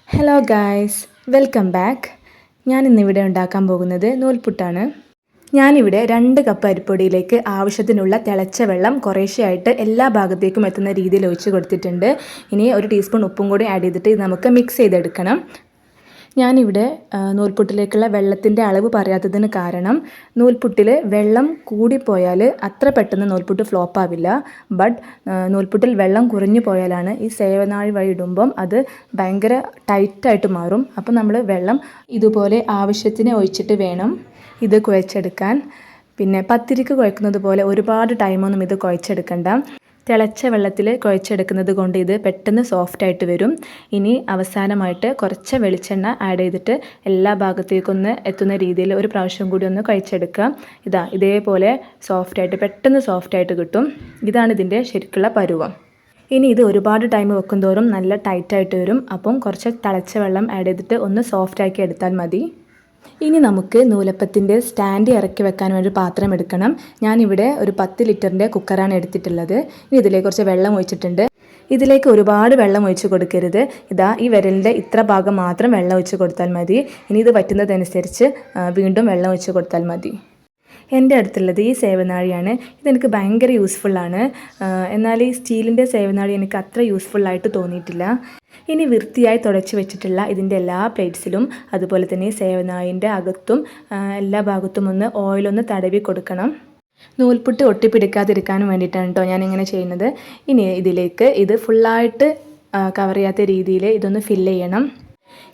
Hello guys, welcome back. ഞാനിന്നിവിടെ ഉണ്ടാക്കാൻ പോകുന്നത് നൂൽപുട്ടാണ്. ഞാനിവിടെ 2 കപ്പ് അരിപ്പൊടിയിലേക്ക് ആവശ്യത്തിനുള്ള തിളച്ച വെള്ളം കുറേശ്ശെയായിട്ട് എല്ലാ ഭാഗത്തേക്കും എത്തുന്ന രീതിയിൽ ഒഴിച്ച് കൊടുത്തിട്ടുണ്ട്. ഇനി 1 ടീസ്പൂൺ ഉപ്പും കൂടി ആഡ് ചെയ്തിട്ട് ഇത് നമുക്ക് മിക്സ് ചെയ്തെടുക്കണം. ഞാനിവിടെ നൂൽപുട്ടിലേക്കുള്ള വെള്ളത്തിൻ്റെ അളവ് പറയാത്തതിന് കാരണം നൂൽപുട്ടിൽ വെള്ളം കൂടിപ്പോയാൽ അത്ര പെട്ടെന്ന് നൂൽപുട്ട് ഫ്ലോപ്പ് ആവില്ല. ബട്ട് നൂൽപുട്ടിൽ വെള്ളം കുറഞ്ഞു പോയാലാണ് ഈ സേവനാഴി വഴി ഇടുമ്പം അത് ഭയങ്കര ടൈറ്റായിട്ട് മാറും. അപ്പോൾ നമ്മൾ വെള്ളം ഇതുപോലെ ആവശ്യത്തിന് ഒഴിച്ചിട്ട് വേണം ഇത് കുഴച്ചെടുക്കാൻ. പിന്നെ പത്തിരിക്ക് കുഴക്കുന്നത് പോലെ ഒരുപാട് ടൈമൊന്നും ഇത് കുഴച്ചെടുക്കണ്ട. തിളച്ച വെള്ളത്തിൽ കുഴച്ചെടുക്കുന്നത് കൊണ്ട് ഇത് പെട്ടെന്ന് സോഫ്റ്റായിട്ട് വരും. ഇനി അവസാനമായിട്ട് കുറച്ച് വെളിച്ചെണ്ണ ആഡ് ചെയ്തിട്ട് എല്ലാ ഭാഗത്തേക്കൊന്ന് എത്തുന്ന രീതിയിൽ ഒരു പ്രാവശ്യം കൂടി ഒന്ന് കുഴച്ചെടുക്കുക. ഇതേപോലെ സോഫ്റ്റായിട്ട് പെട്ടെന്ന് സോഫ്റ്റായിട്ട് കിട്ടും. ഇതാണ് ഇതിൻ്റെ ശരിക്കുള്ള പരുവം. ഇനി ഇത് ഒരുപാട് ടൈം വെക്കും തോറും നല്ല ടൈറ്റായിട്ട് വരും. അപ്പം കുറച്ച് തിളച്ച വെള്ളം ആഡ് ചെയ്തിട്ട് ഒന്ന് സോഫ്റ്റാക്കി എടുത്താൽ മതി. ഇനി നമുക്ക് നൂലപ്പത്തിൻ്റെ സ്റ്റാൻഡ് ഇറക്കി വെക്കാൻ വേണ്ടി പാത്രം എടുക്കണം. ഞാനിവിടെ ഒരു 10 ലിറ്ററിൻ്റെ കുക്കറാണ് എടുത്തിട്ടുള്ളത്. ഇനി ഇതിലേക്ക് കുറച്ച് വെള്ളം ഒഴിച്ചിട്ടുണ്ട്. ഇതിലേക്ക് ഒരുപാട് വെള്ളം ഒഴിച്ച് കൊടുക്കരുത്. ഈ വിരലിൻ്റെ ഇത്ര ഭാഗം മാത്രം വെള്ളം ഒഴിച്ച് കൊടുത്താൽ മതി. ഇനി ഇത് വറ്റുന്നതനുസരിച്ച് വീണ്ടും വെള്ളം ഒഴിച്ച് കൊടുത്താൽ മതി. എൻ്റെ അടുത്തുള്ളത് ഈ സേവനാഴിയാണ്. ഇതെനിക്ക് ഭയങ്കര യൂസ്ഫുള്ളാണ്. എന്നാൽ ഈ സ്റ്റീലിൻ്റെ സേവനാഴി എനിക്ക് അത്ര യൂസ്ഫുള്ളായിട്ട് തോന്നിയിട്ടില്ല. ഇനി വൃത്തിയായി തുടച്ച് വെച്ചിട്ടുള്ള ഇതിൻ്റെ എല്ലാ പ്ലേറ്റ്സിലും അതുപോലെ തന്നെ സേവനാഴിൻ്റെ അകത്തും എല്ലാ ഭാഗത്തും ഒന്ന് ഓയിലൊന്ന് തടവി കൊടുക്കണം. നൂൽപുട്ട് ഒട്ടിപ്പിടിക്കാതിരിക്കാനും വേണ്ടിയിട്ടാണ് കേട്ടോ ഞാനിങ്ങനെ ചെയ്യുന്നത്. ഇനി ഇതിലേക്ക് ഇത് ഫുള്ളായിട്ട് കവർ ചെയ്യാത്ത രീതിയിൽ ഇതൊന്ന് ഫില്ല് ചെയ്യണം.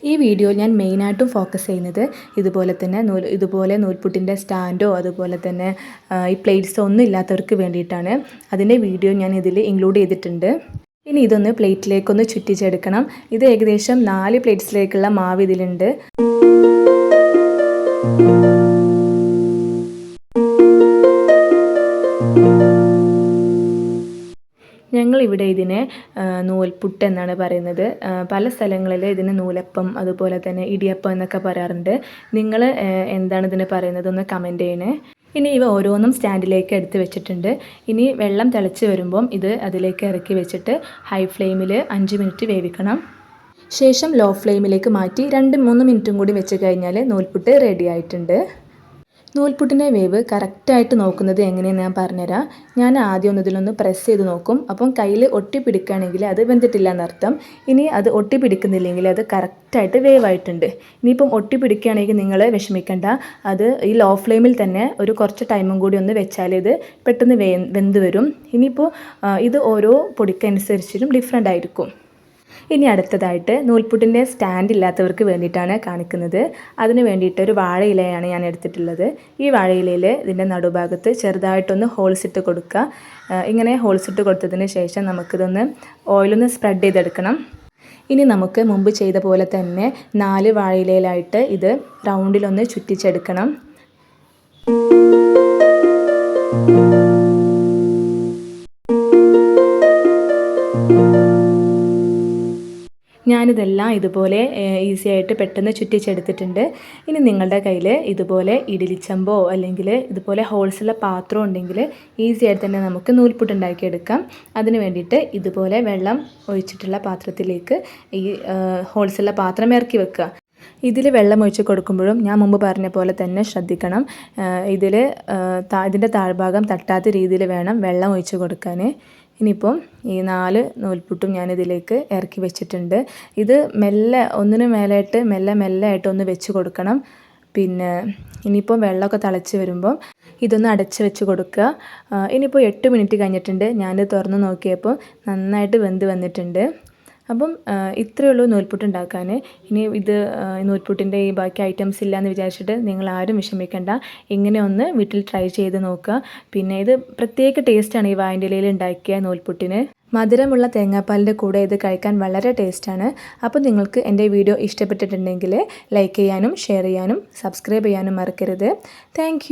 ഈ വീഡിയോയിൽ ഞാൻ മെയിനായിട്ടും ഫോക്കസ് ചെയ്യുന്നത് ഇതുപോലെ നൂൽപുട്ടിൻ്റെ സ്റ്റാൻഡോ അതുപോലെ തന്നെ ഈ പ്ലേറ്റ്സോ ഒന്നും ഇല്ലാത്തവർക്ക് വേണ്ടിയിട്ടാണ്. അതിൻ്റെ വീഡിയോ ഞാൻ ഇതിൽ ഇൻക്ലൂഡ് ചെയ്തിട്ടുണ്ട്. ഇനി ഇതൊന്ന് പ്ലേറ്റിലേക്കൊന്ന് ചുറ്റിച്ചെടുക്കണം. ഇത് ഏകദേശം 4 പ്ലേറ്റ്സിലേക്കുള്ള മാവ് ഇതിലുണ്ട്. ഞങ്ങളിവിടെ ഇതിനെ നൂൽപുട്ട് എന്നാണ് പറയുന്നത്. പല സ്ഥലങ്ങളിൽ ഇതിന് നൂലപ്പം അതുപോലെ തന്നെ ഇടിയപ്പം എന്നൊക്കെ പറയാറുണ്ട്. നിങ്ങൾ എന്താണ് ഇതിന് പറയുന്നത് ഒന്ന് കമൻറ്റ് ചെയ്യണേ. ഇനി ഇവ ഓരോന്നും സ്റ്റാൻഡിലേക്ക് എടുത്ത് വെച്ചിട്ടുണ്ട്. ഇനി വെള്ളം തിളച്ച് വരുമ്പം ഇത് അതിലേക്ക് ഇറക്കി വെച്ചിട്ട് ഹൈ ഫ്ലെയിമിൽ 5 മിനിറ്റ് വേവിക്കണം. ശേഷം ലോ ഫ്ലെയിമിലേക്ക് മാറ്റി 2-3 മിനിറ്റും കൂടി വെച്ച് കഴിഞ്ഞാൽ നൂൽപുട്ട് റെഡി ആയിട്ടുണ്ട്. നൂൽപുട്ടിൻ്റെ വേവ് കറക്റ്റായിട്ട് നോക്കുന്നത് എങ്ങനെയെന്ന് ഞാൻ പറഞ്ഞുതരാം. ഞാൻ ആദ്യം ഇതിലൊന്ന് പ്രസ് ചെയ്ത് നോക്കും. അപ്പം കയ്യിൽ ഒട്ടിപ്പിടിക്കുകയാണെങ്കിൽ അത് വെന്തിട്ടില്ല എന്നർത്ഥം. ഇനി അത് ഒട്ടിപ്പിടിക്കുന്നില്ലെങ്കിൽ അത് കറക്റ്റായിട്ട് വേവായിട്ടുണ്ട്. ഇനിയിപ്പം ഒട്ടിപ്പിടിക്കുകയാണെങ്കിൽ നിങ്ങൾ വിഷമിക്കേണ്ട. അത് ഈ ലോ ഫ്ലെയിമിൽ തന്നെ ഒരു കുറച്ച് ടൈമും കൂടി ഒന്ന് വെച്ചാൽ ഇത് പെട്ടെന്ന് വെന്ത് വരും. ഇനിയിപ്പോൾ ഇത് ഓരോ പൊടിക്കനുസരിച്ചിട്ടും ഡിഫറെൻ്റ് ആയിരിക്കും. ഇനി അടുത്തതായിട്ട് നൂൽപുട്ടിൻ്റെ സ്റ്റാൻഡ് ഇല്ലാത്തവർക്ക് വേണ്ടിയിട്ടാണ് കാണിക്കുന്നത്. അതിന് വേണ്ടിയിട്ട് ഒരു വാഴയിലയാണ് ഞാൻ എടുത്തിട്ടുള്ളത്. ഈ വാഴയിലയിൽ ഇതിൻ്റെ നടുഭാഗത്ത് ചെറുതായിട്ടൊന്ന് ഹോൾസ് ഇട്ട് കൊടുക്കുക. ഇങ്ങനെ ഹോൾസ് ഇട്ട് കൊടുത്തതിന് ശേഷം നമുക്കിതൊന്ന് ഓയിലൊന്ന് സ്പ്രെഡ് ചെയ്തെടുക്കണം. ഇനി നമുക്ക് മുമ്പ് ചെയ്ത പോലെ തന്നെ 4 വാഴയിലയിലായിട്ട് ഇത് റൗണ്ടിലൊന്ന് ചുറ്റിച്ചെടുക്കണം. ഞാനിതെല്ലാം ഇതുപോലെ ഈസി ആയിട്ട് പെട്ടെന്ന് ചുറ്റിച്ചെടുത്തിട്ടുണ്ട്. ഇനി നിങ്ങളുടെ കയ്യിൽ ഇതുപോലെ ഇഡ്ഡലിച്ചമ്പോ അല്ലെങ്കിൽ ഇതുപോലെ ഹോൾസുള്ള പാത്രം ഉണ്ടെങ്കിൽ ഈസി ആയിട്ട് തന്നെ നമുക്ക് നൂൽപുട്ട് ഉണ്ടാക്കിയെടുക്കാം. അതിന് വേണ്ടിയിട്ട് ഇതുപോലെ വെള്ളം ഒഴിച്ചിട്ടുള്ള പാത്രത്തിലേക്ക് ഈ ഹോൾസുള്ള പാത്രം ഇറക്കി വെക്കുക. ഇതിൽ വെള്ളം ഒഴിച്ച് കൊടുക്കുമ്പോഴും ഞാൻ മുമ്പ് പറഞ്ഞ പോലെ തന്നെ ശ്രദ്ധിക്കണം. ഇതിൻ്റെ താഴ്ഭാഗം തട്ടാത്ത രീതിയിൽ വേണം വെള്ളം ഒഴിച്ച് കൊടുക്കാൻ. ഇനിയിപ്പം ഈ 4 നൂൽപുട്ടും ഞാനിതിലേക്ക് ഇറക്കി വെച്ചിട്ടുണ്ട്. ഇത് ഒന്നിനു മേലായിട്ട് മെല്ലെ ആയിട്ടൊന്ന് വെച്ച് കൊടുക്കണം. പിന്നെ ഇനിയിപ്പം വെള്ളമൊക്കെ തിളച്ച് വരുമ്പം ഇതൊന്ന് അടച്ച് വെച്ച് കൊടുക്കുക. ഇനിയിപ്പോൾ 8 മിനിറ്റ് കഴിഞ്ഞിട്ടുണ്ട്. ഞാനിത് തുറന്ന് നോക്കിയപ്പോൾ നന്നായിട്ട് വെന്ത് വന്നിട്ടുണ്ട്. അപ്പം ഇത്രയേ ഉള്ളൂ നൂൽപുട്ട് ഉണ്ടാക്കാൻ. ഇനി നൂൽപുട്ടിൻ്റെ ഈ ബാക്കി ഐറ്റംസ് ഇല്ലയെന്ന് വിചാരിച്ചിട്ട് നിങ്ങൾ ആരും വിഷമിക്കേണ്ട. ഇങ്ങനെ ഒന്ന് വീട്ടിൽ ട്രൈ ചെയ്ത് നോക്കുക. പിന്നെ ഇത് പ്രത്യേക ടേസ്റ്റാണ് ഈ വാഴൻ്റെ ഇലയിൽ ഉണ്ടാക്കിയ നൂൽപുട്ടിന്. മധുരമുള്ള തേങ്ങാപ്പാലിൻ്റെ കൂടെ ഇത് കഴിക്കാൻ വളരെ ടേസ്റ്റാണ്. അപ്പോൾ നിങ്ങൾക്ക് എൻ്റെ വീഡിയോ ഇഷ്ടപ്പെട്ടിട്ടുണ്ടെങ്കിൽ ലൈക്ക് ചെയ്യാനും ഷെയർ ചെയ്യാനും സബ്സ്ക്രൈബ് ചെയ്യാനും മറക്കരുത്. താങ്ക്